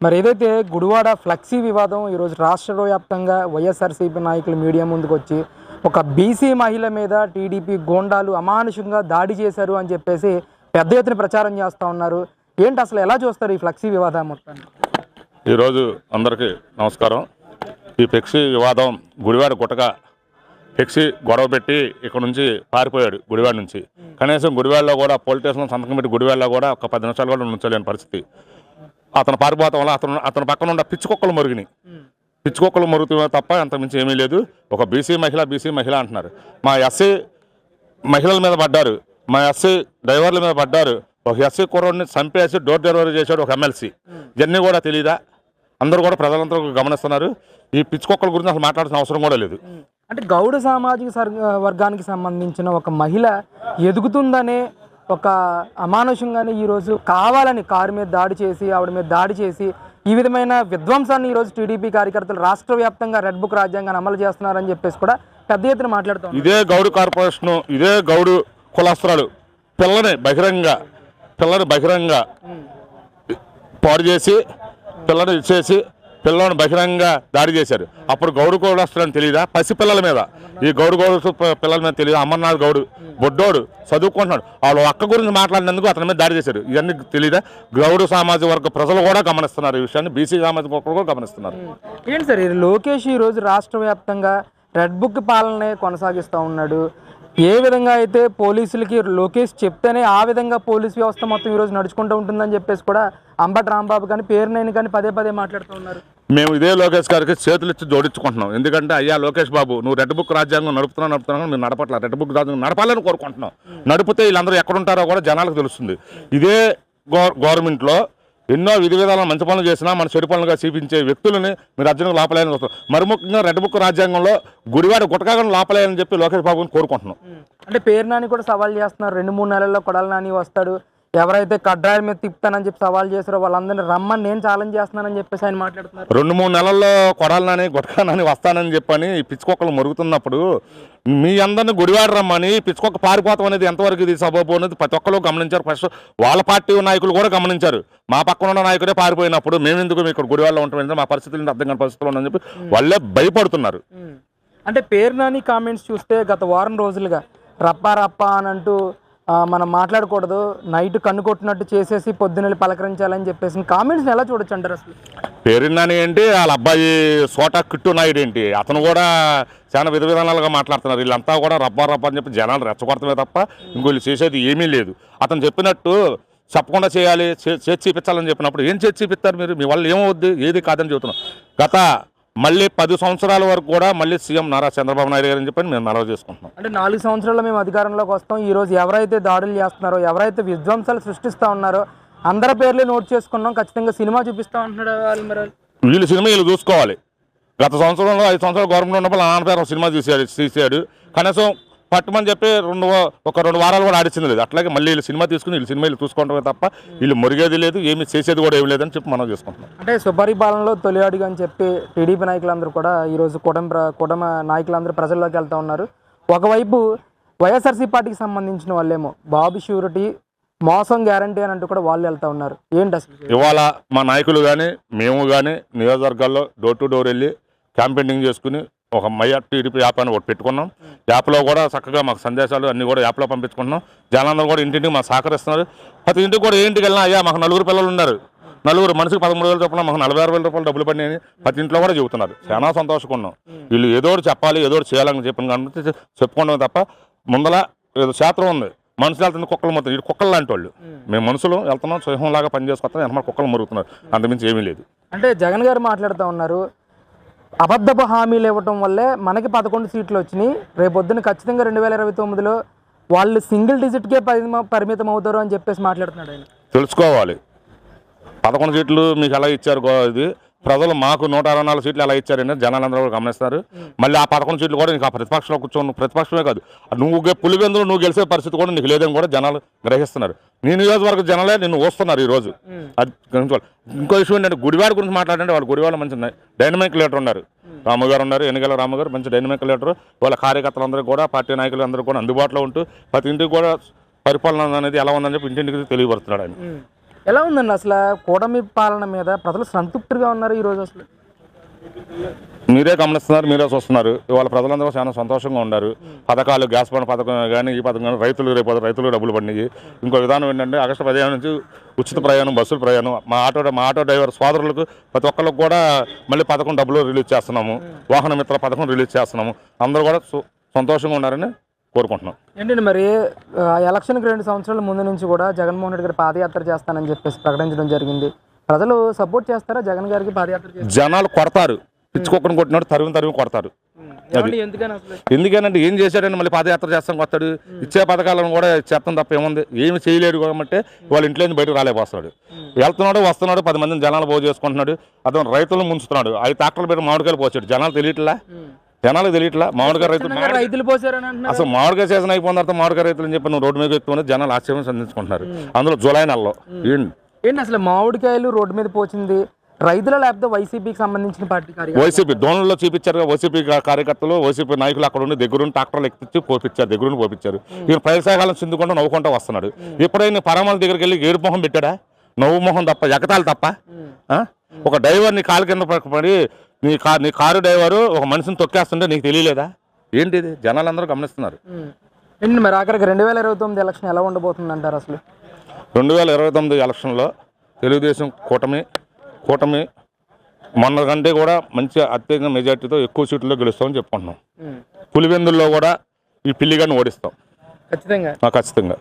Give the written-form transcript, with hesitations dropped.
మరి ఏదైతే గుడివాడ ఫ్లెక్సీ వివాదం ఈరోజు రాష్ట్ర వ్యాప్తంగా వైఎస్ఆర్సీపీ నాయకులు మీడియా ముందుకు వచ్చి ఒక బీసీ మహిళ మీద టీడీపీ గోండాలు అమానుషంగా దాడి చేశారు అని చెప్పేసి పెద్ద ఎత్తున ప్రచారం చేస్తూ ఉన్నారు. ఏంటి అసలు ఎలా చూస్తారు ఈ ఫ్లెక్సీ వివాదం మొత్తాన్ని? ఈరోజు అందరికీ నమస్కారం. ఈ ఫ్లెక్సీ వివాదం గుడివాడ గుట్టగా ఫ్లెక్సీ గొడవ పెట్టి ఇక్కడ నుంచి పారిపోయాడు గుడివాడ నుంచి. కనీసం గుడివాడలో కూడా పోలీస్ స్టేషన్లో సంతకం పెట్టి గుడివాడలో కూడా ఒక 10 నిమిషాలు కూడా ఉంచలేని పరిస్థితి. అతను పారిపోవటం వల్ల అతను పక్కన ఉన్న పిచ్చుకొక్కలు మరుగుని పిచ్చుకొక్కలు మరుగుతున్నా తప్ప అంతకుమించి ఏమీ లేదు. ఒక బీసీ మహిళ అంటున్నారు. మా ఎస్సీ మహిళల మీద పడ్డారు, మా ఎస్సీ డ్రైవర్ల మీద పడ్డారు. ఒక ఎస్సీ కుర్రోడిని చంపేసి డోర్ డెలివరీ చేశాడు ఒక ఎమ్మెల్సీ. ఇవన్నీ కూడా తెలియదా? అందరూ కూడా ప్రజలందరూ గమనిస్తున్నారు. ఈ పిచ్చుకొక్కల గురించి అసలు మాట్లాడాల్సిన అవసరం కూడా లేదు. అంటే గౌడ సామాజిక వర్గానికి సంబంధించిన ఒక మహిళ ఎదుగుతుందనే ఒక అమానుషంగానే ఈరోజు కావాలని కారు మీద దాడి చేసి ఆవిడ మీద దాడి చేసి ఈ విధమైన విధ్వంసాన్ని ఈరోజు టీడీపీ కార్యకర్తలు రాష్ట్ర వ్యాప్తంగా రెడ్ బుక్ రాజ్యాంగాన్ని అమలు చేస్తున్నారని చెప్పేసి కూడా పెద్ద ఎత్తున మాట్లాడుతాం. ఇదే గౌడు కార్పొరేషను, ఇదే గౌడు కులస్త్రాలు పిల్లని బహిరంగ పాడు చేసి పిల్లని ఇచ్చేసి పిల్లలను బహిరంగ దాడి చేశారు. అప్పుడు గౌడు కులస్తులని తెలియదా? పసిపిల్లల మీద, ఈ గౌడు పిల్లల మీద తెలియదు. అమర్నాథ్ గౌడు బొడ్డోడు చదువుకుంటున్నాడు, వాళ్ళు అక్క గురించి మాట్లాడినందుకు అతని మీద దాడి చేశారు. ఇవన్నీ తెలియదా? గౌడు సామాజిక వర్గ ప్రజలు కూడా గమనిస్తున్నారు ఈ విషయాన్ని, బీసీ సామాజిక వర్గాలు కూడా గమనిస్తున్నారు. ఏంటి సార్ లోకేష్ ఈరోజు రాష్ట్ర వ్యాప్తంగా రెడ్ బుక్ పాలనే కొనసాగిస్తూ ఉన్నాడు. ఏ విధంగా అయితే పోలీసులకి లోకేష్ చెప్తేనే ఆ విధంగా పోలీస్ వ్యవస్థ మొత్తం ఈరోజు నడుచుకుంటూ ఉంటుందని చెప్పేసి కూడా అంబటి రాంబాబు కానీ పేరునైనా కానీ పదే మాట్లాడుతూ ఉన్నారు. మేము ఇదే లోకేష్ గారికి చేతులు ఇచ్చి జోడించుకుంటున్నాం. ఎందుకంటే అయ్యా లోకేష్ బాబు, నువ్వు రెడ్ బుక్ రాజ్యాంగం నడుపుతున్నావు, మీరు నడపట్ల. రెడ్ బుక్ రాజ్యాంగం నడపాలని కోరుకుంటున్నాం. నడిపితే వీళ్ళందరూ ఎక్కడుంటారో కూడా జనాలకు తెలుస్తుంది. ఇదే గవర్నమెంట్లో ఎన్నో విధి విధాలను మంచి పనులు చేసినా మన చెడు పనులుగా చూపించే వ్యక్తులని మీరు అర్జునుకు లోపలేని వస్తారు. మరి ముఖ్యంగా రెడ్ బుక్ రాజ్యాంగంలో గుడివాడ గుట్టకాగా లోపలేని చెప్పి లోకేష్ బాబుని కోరుకుంటున్నాం. అంటే పేరు నాని కూడా సవాల్ చేస్తున్నారు. 2-3 నెలల్లో కొడాల నాని వస్తాడు, ఎవరైతే కడ్రాయిల మీద తిప్పుతానని చెప్పి సవాల్ చేశారో వాళ్ళందరినీ రమ్మని నేను ఛాలెంజ్ చేస్తున్నానని చెప్పేసి ఆయన మాట్లాడుతున్నారు. 2-3 నెలల్లో కొడాలని గుట్టకానని వస్తానని చెప్పని ఈ పిచ్చుకొక్కలు మరుగుతున్నప్పుడు మీ అందరిని గుడివాడ రమ్మని పిచ్చుకొక్క పారిపోతాం అనేది ఎంతవరకు ఇది సబబు అనేది ప్రతి ఒక్కరు గమనించారు. ఫస్ట్ వాళ్ళ పార్టీ నాయకులు కూడా గమనించారు. మా పక్కన ఉన్న నాయకుడే పారిపోయినప్పుడు మేమెందుకు ఇక్కడ గుడివాడలో ఉంటాం, మా పరిస్థితులు అర్థం కాని పరిస్థితులు ఉన్నాయని చెప్పి వాళ్ళే భయపడుతున్నారు. అంటే పేరు నాని కామెంట్స్ చూస్తే గత వారం రోజులుగా రప్ప అని అంటూ మనం మాట్లాడకూడదు, నైట్ కన్ను కొట్టినట్టు చేసేసి పొద్దున్నెళ్ళి పలకరించాలని చెప్పేసి కామెంట్స్ ఎలా చూడొచ్చు అంటారు? అసలు పేరున్నాని ఏంటి, వాళ్ళ అబ్బాయి సోటా కిట్టు నాయుడు ఏంటి, అతను కూడా చాలా విధానాలుగా మాట్లాడుతున్నారు. వీళ్ళంతా కూడా రబ్బా అని చెప్పి జనాలు రెచ్చగొడతమే తప్ప ఇంకోళ్ళు చేసేది ఏమీ లేదు. అతను చెప్పినట్టు చెప్పకుండా చేయాలి, చేసి చూపించాలని చెప్పినప్పుడు ఏం చేసి చూపిస్తారు మీరు? మీ వాళ్ళు ఏమవుద్ది, ఏది కాదని చెబుతున్నాం. గత మళ్ళీ 10 సంవత్సరాల వరకు కూడా మళ్ళీ సీఎం నారా చంద్రబాబు నాయుడు గారు అని చెప్పి మేము మనవి చేసుకుంటున్నాం. అంటే 4 సంవత్సరాల్లో మేము అధికారంలోకి వస్తాం. ఈరోజు ఎవరైతే దాడులు చేస్తున్నారో, ఎవరైతే విధ్వంసాలు సృష్టిస్తూ ఉన్నారో అందరి పేర్లే నోట్ చేసుకున్నాం, ఖచ్చితంగా సినిమా చూపిస్తూ ఉంటున్నాడు. వీళ్ళు సినిమా వీళ్ళు చూసుకోవాలి. గత సంవత్సరంలో 5 సంవత్సరాలు గవర్నమెంట్ ఉన్నప్పుడు నాన్న పేరు సినిమా తీసాడు. కనీసం పట్టుమని చెప్పి ఒక 2 వారాలు కూడా ఆడిచింది లేదు. అట్లాగే మళ్ళీ వీళ్ళు సినిమా తీసుకుని వీళ్ళు సినిమా చూసుకోవడమే తప్ప వీళ్ళు మురిగేది లేదు, ఏమి చేసేది కూడా ఏమి లేదని చెప్పి మనం చేసుకుంటున్నాం. అంటే సుపరిపాలనలో తొలి అడుగు అని చెప్పి టీడీపీ నాయకులందరూ కూడా ఈరోజు కుటుంబ నాయకులందరూ ప్రజల్లోకి వెళ్తూ ఉన్నారు. ఒకవైపు వైఎస్ఆర్సీ పార్టీకి సంబంధించిన వాళ్ళేమో బాబు షూరిటీ, మోసం గ్యారంటీ అని అంటూ కూడా వాళ్ళు వెళ్తూ ఉన్నారు. ఏంటి అసలు ఇవాళ మా నాయకులు కానీ మేము కానీ నియోజకవర్గాల్లో డోర్ టు డోర్ వెళ్ళి క్యాంపెయినింగ్ చేసుకుని ఒక మయ్య టీడీపీ యాప్ అని ఒకటి పెట్టుకున్నాం. యాప్లో కూడా చక్కగా మాకు సందేశాలు అన్నీ కూడా యాప్లో పంపించుకుంటున్నాం. జనాలందరూ కూడా ఇంటింటికి మాకు సహకరిస్తున్నారు. ప్రతి ఇంటికి కూడా ఇంటికి వెళ్ళినా అయ్యా మాకు 4 పిల్లలు ఉన్నారు, 4 మనిషికి 13,000 చొప్పున మాకు 46,000 రూపాయలు డబ్బులు పడినాయని ప్రతి ఇంట్లో కూడా చెబుతున్నారు. చాలా సంతోషంగా ఉన్నాం. వీళ్ళు ఏదో ఒకటి చెప్పాలి, ఏదో ఒకటి చేయాలని చెప్పిన కాబట్టి చెప్పుకోవడమే తప్ప ముందల ఏదో శాస్త్రం ఉంది. మనుషులు వెళ్తుంది, కుక్కలు మొత్తం ఇది కుక్కలు లాంటి వాళ్ళు. మేము మనుషులు వెళ్తున్నాం, సింహంలాగా పని చేసుకొస్తాం, వెనక కుక్కలు మరుగుతున్నారు, అంతమించి ఏమీ లేదు. అంటే జగన్ గారు మాట్లాడుతూ ఉన్నారు, అబద్ధపు హామీలు ఇవ్వటం వల్లే మనకి 11 సీట్లు వచ్చినాయి, రేపొద్దున ఖచ్చితంగా 2029లో వాళ్ళు సింగిల్ డిజిట్కే పరిమితం అవుతారు అని చెప్పేసి మాట్లాడుతున్నాడు ఆయన. తెలుసుకోవాలి 11 సీట్లు మీకు ఎలా ఇచ్చారు, ఇది ప్రజలు మాకు 164 సీట్లు ఎలా ఇచ్చారని జనాలందరూ కూడా గమనిస్తారు. మళ్ళీ ఆ 11 సీట్లు కూడా నీకు ఆ ప్రతిపక్షంలో కూర్చోను, ప్రతిపక్షమే కాదు నువ్వు పులివెందులు నువ్వు గెలిచే పరిస్థితి కూడా నీకు లేదని కూడా జనాలు గ్రహిస్తున్నారు. నీ నియోజకవర్గ జనాలే నిన్ను వస్తున్నారు ఈరోజు. అది గ్రహించుకోవాలి. ఇంకో విషయం ఏంటంటే గుడివాడ గురించి మాట్లాడంటే వాళ్ళు గుడివాడ మంచి డైనమిక్ లీడర్ ఉన్నారు, రాముగారు ఉన్నారు, ఎన్నికల రాముగారు మంచి డైనమిక్ లీడర్. వాళ్ళ కార్యకర్తలందరూ కూడా పార్టీ నాయకులు అందరూ కూడా అందుబాటులో ఉంటూ ప్రతి ఇంటికి కూడా పరిపాలన అనేది ఎలా ఉందని చెప్పి ఇంటింటికి తెలియపరుస్తున్నాడు ఆయన. ఎలా ఉందండి అసలు కూటమి పాలన మీద ప్రజలు సంతృప్తిగా ఉన్నారు ఈరోజు అసలు? మీరే గమనిస్తున్నారు, మీరే చూస్తున్నారు. ఇవాళ ప్రజలందరూ చాలా సంతోషంగా ఉన్నారు. పథకాలు, గ్యాస్ బండ్ పథకం కానీ ఈ పథకం కానీ రైతులు రేపు రైతులు డబ్బులు పడినాయి. ఇంకో విధానం ఏంటంటే ఆగస్టు 15 నుంచి ఉచిత ప్రయాణం, బస్సుల ప్రయాణం, మా ఆటో డ్రైవర్ సోదరులకు ప్రతి ఒక్కరికి కూడా మళ్ళీ పథకం డబ్బులు రిలీజ్ చేస్తున్నాము. వాహన మిత్ర పథకం రిలీజ్ చేస్తున్నాము. అందరూ కూడా సంతోషంగా ఉన్నారని కోరుకుంటున్నాం. ఏంటండి మరి ఎలక్షన్కి 2 సంవత్సరాల ముందు నుంచి కూడా జగన్మోహన్ రెడ్డి గారు పాదయాత్ర చేస్తానని చెప్పేసి ప్రకటించడం జరిగింది. ప్రజలు సపోర్ట్ చేస్తారా జగన్ గారికి పాదయాత్ర? జనాలు కొడతారు, పిచ్చుకొక్కని కొట్టినాడు తరిమి కొడతారు. ఎందుకనంటే ఏం చేశాడని మళ్ళీ పాదయాత్ర చేస్తాం కొత్తాడు. ఇచ్చే పథకాలను కూడా చేస్తాం తప్ప ఏముంది, ఏమి చేయలేడు కాబట్టి వాళ్ళ ఇంట్లో నుంచి బయటకు రాలేకపోతున్నాడు. వెళ్తున్నాడు, వస్తున్నాడు, 10 మందిని జనాలు బాగు చేసుకుంటున్నాడు. అతను రైతులను ముంచుతున్నాడు. 5 ట్రాక్టర్లు పెట్టి మామిడికాయలు పోసాడు. జనాలకు తెలియట్లా మామిడికాయ రైతులు అసలు మామిడికాయ సీజన్ అయిపోయిన తర్వాత మామిడికాయ రైతులు అని చెప్పి నువ్వు రోడ్డు మీద ఎక్కువ జనాలు ఆశ్చర్యం సంధించుకుంటున్నారు. అందులో జూలై నెలలో ఏంటి అసలు మామిడికాయలు రోడ్డు మీద పోచింది రైతుల లేకపోతే వైసీపీకి సంబంధించిన పార్టీ? వైసీపీ డోన్లో చూపించారు. వైసీపీ కార్యకర్తలు, వైసీపీ నాయకులు అక్కడ ఉండి దగ్గరుండి ట్రాక్టర్లు ఎక్కించి పోపించారు. ఈయన ప్రజాకాలం చిందుకుంటూ నవ్వుకుంటూ వస్తున్నాడు. ఎప్పుడైనా పరామల దగ్గరికి వెళ్ళి ఏడు మొహం పెట్టాడా? నవ్వు మొహం తప్ప, ఎగతాలు తప్ప. ఒక డ్రైవర్ నీ కాలు కింద పడి నీ కారు డ్రైవరు ఒక మనిషిని తొక్కేస్తుంటే నీకు తెలియలేదా? ఏంటిది? జనాలందరూ గమనిస్తున్నారు. ఏంటి మరి ఆఖరికి 2029 ఎలక్షన్ ఎలా ఉండబోతుంది అంటారు అసలు? 2029 ఎలక్షన్లో తెలుగుదేశం కూటమి మొన్న కంటే కూడా మంచి అత్యధిక మెజార్టీతో ఎక్కువ సీట్లలో గెలుస్తామని చెప్పుకుంటున్నాం. పులివెందుల్లో కూడా ఈ పిల్లిగాని ఓడిస్తాం ఖచ్చితంగా.